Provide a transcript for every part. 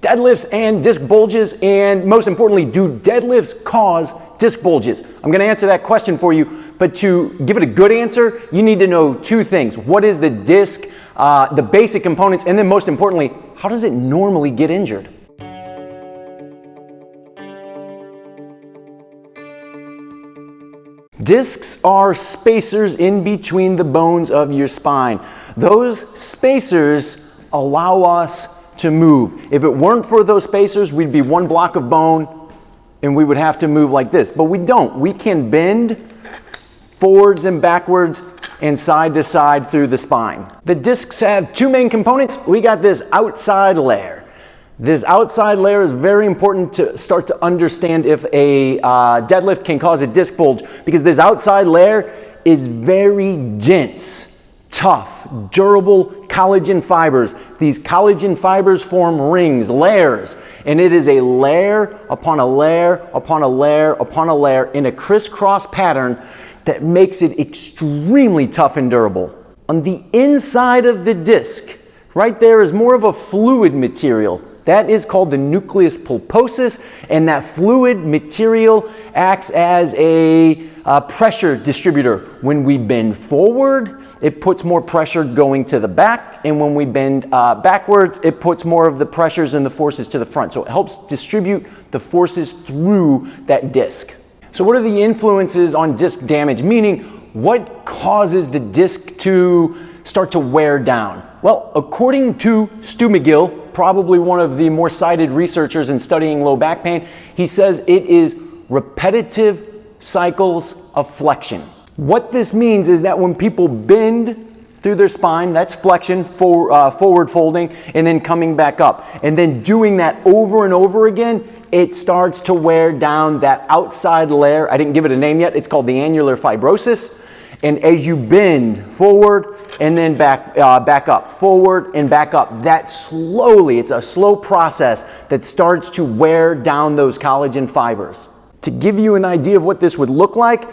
deadlifts and disc bulges, and most importantly, do deadlifts cause disc bulges? I'm going to answer that question for you, but to give it a good answer, you need to know two things. What is the disc, the basic components, and then most importantly, how does it normally get injured? Discs are spacers in between the bones of your spine. Those spacers allow us to move. If it weren't for those spacers, we'd be one block of bone and we would have to move like this, but we don't. We can bend forwards and backwards and side to side through the spine. The discs have two main components. We got this outside layer. This outside layer is very important to start to understand if a deadlift can cause a disc bulge, because this outside layer is very dense, tough, durable collagen fibers. These collagen fibers form rings, layers, and it is a layer upon a layer upon a layer upon a layer in a crisscross pattern that makes it extremely tough and durable. On the inside of the disc, right there is more of a fluid material. That is called the nucleus pulposus, and that fluid material acts as a pressure distributor. When we bend forward, it puts more pressure going to the back, and when we bend backwards, it puts more of the pressures and the forces to the front. So it helps distribute the forces through that disc. So what are the influences on disc damage? Meaning, what causes the disc to start to wear down? Well, according to Stu McGill, probably one of the more cited researchers in studying low back pain, he says it is repetitive cycles of flexion. What this means is that when people bend through their spine, that's flexion, forward folding, and then coming back up. And then doing that over and over again, it starts to wear down that outside layer. I didn't give it a name yet. It's called the annular fibrosis. And as you bend forward and then back up, forward and back up, that slowly, it's a slow process that starts to wear down those collagen fibers. To give you an idea of what this would look like,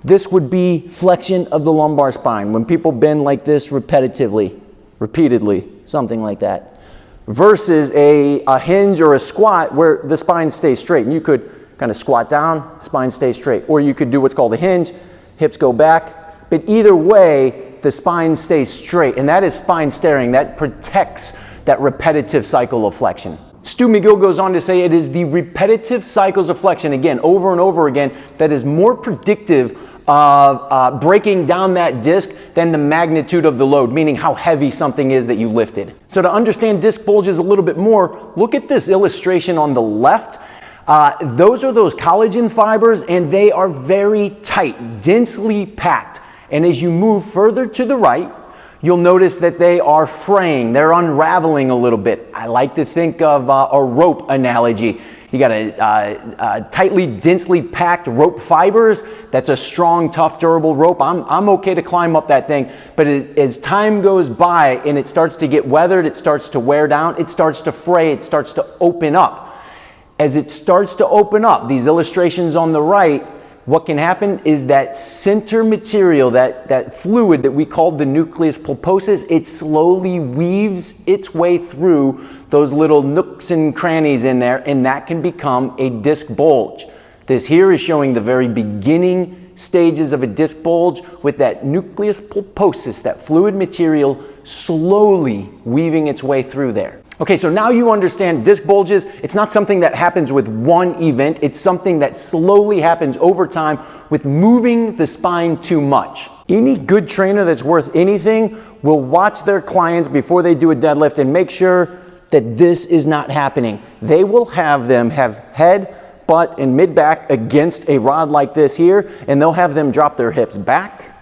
this would be flexion of the lumbar spine. When people bend like this repetitively, repeatedly, something like that, versus a hinge or a squat where the spine stays straight. And you could kind of squat down, spine stays straight. Or you could do what's called a hinge, hips go back. But either way, the spine stays straight, and that is spine steering. That protects that repetitive cycle of flexion. Stu McGill goes on to say it is the repetitive cycles of flexion, again, over and over again, that is more predictive of breaking down that disc than the magnitude of the load, meaning how heavy something is that you lifted. So to understand disc bulges a little bit more, look at this illustration on the left. Those are those collagen fibers, and they are very tight, densely packed. And as you move further to the right, you'll notice that they are fraying, they're unraveling a little bit. I like to think of a rope analogy. You got a tightly, densely packed rope fibers. That's a strong, tough, durable rope. I'm okay to climb up that thing, but as time goes by and it starts to get weathered, it starts to wear down, it starts to fray, it starts to open up. As it starts to open up, these illustrations on the right, what can happen is that center material, that fluid that we call the nucleus pulposus, it slowly weaves its way through those little nooks and crannies in there, and that can become a disc bulge. This here is showing the very beginning stages of a disc bulge with that nucleus pulposus, that fluid material slowly weaving its way through there. Okay, so now you understand disc bulges. It's not something that happens with one event. It's something that slowly happens over time with moving the spine too much. Any good trainer that's worth anything will watch their clients before they do a deadlift and make sure that this is not happening. They will have them have head, butt, and mid-back against a rod like this here, and they'll have them drop their hips back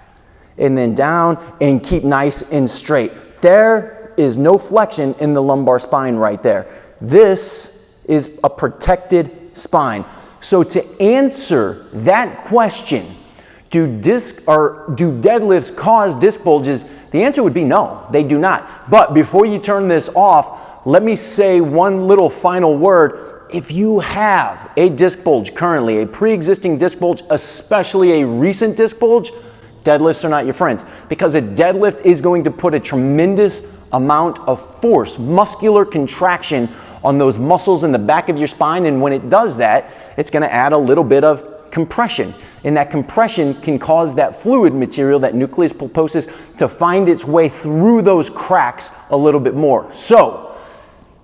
and then down and keep nice and straight. There is no flexion in the lumbar spine right there. This is a protected spine. So to answer that question, do deadlifts cause disc bulges? The answer would be no, they do not. But before you turn this off, let me say one little final word. If you have a disc bulge currently, a pre-existing disc bulge, especially a recent disc bulge, deadlifts are not your friends, because a deadlift is going to put a tremendous amount of force, muscular contraction on those muscles in the back of your spine, and when it does that, it's going to add a little bit of compression. And that compression can cause that fluid material, that nucleus pulposus, to find its way through those cracks a little bit more. So,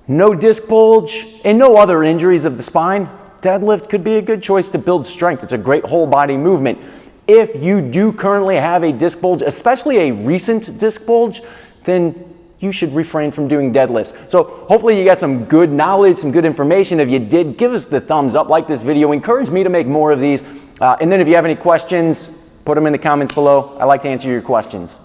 no disc bulge and no other injuries of the spine, deadlift could be a good choice to build strength. It's a great whole body movement. If you do currently have a disc bulge, especially a recent disc bulge, then you should refrain from doing deadlifts. So hopefully you got some good knowledge, some good information. If you did, give us the thumbs up, like this video, encourage me to make more of these. And then if you have any questions, put them in the comments below. I like to answer your questions.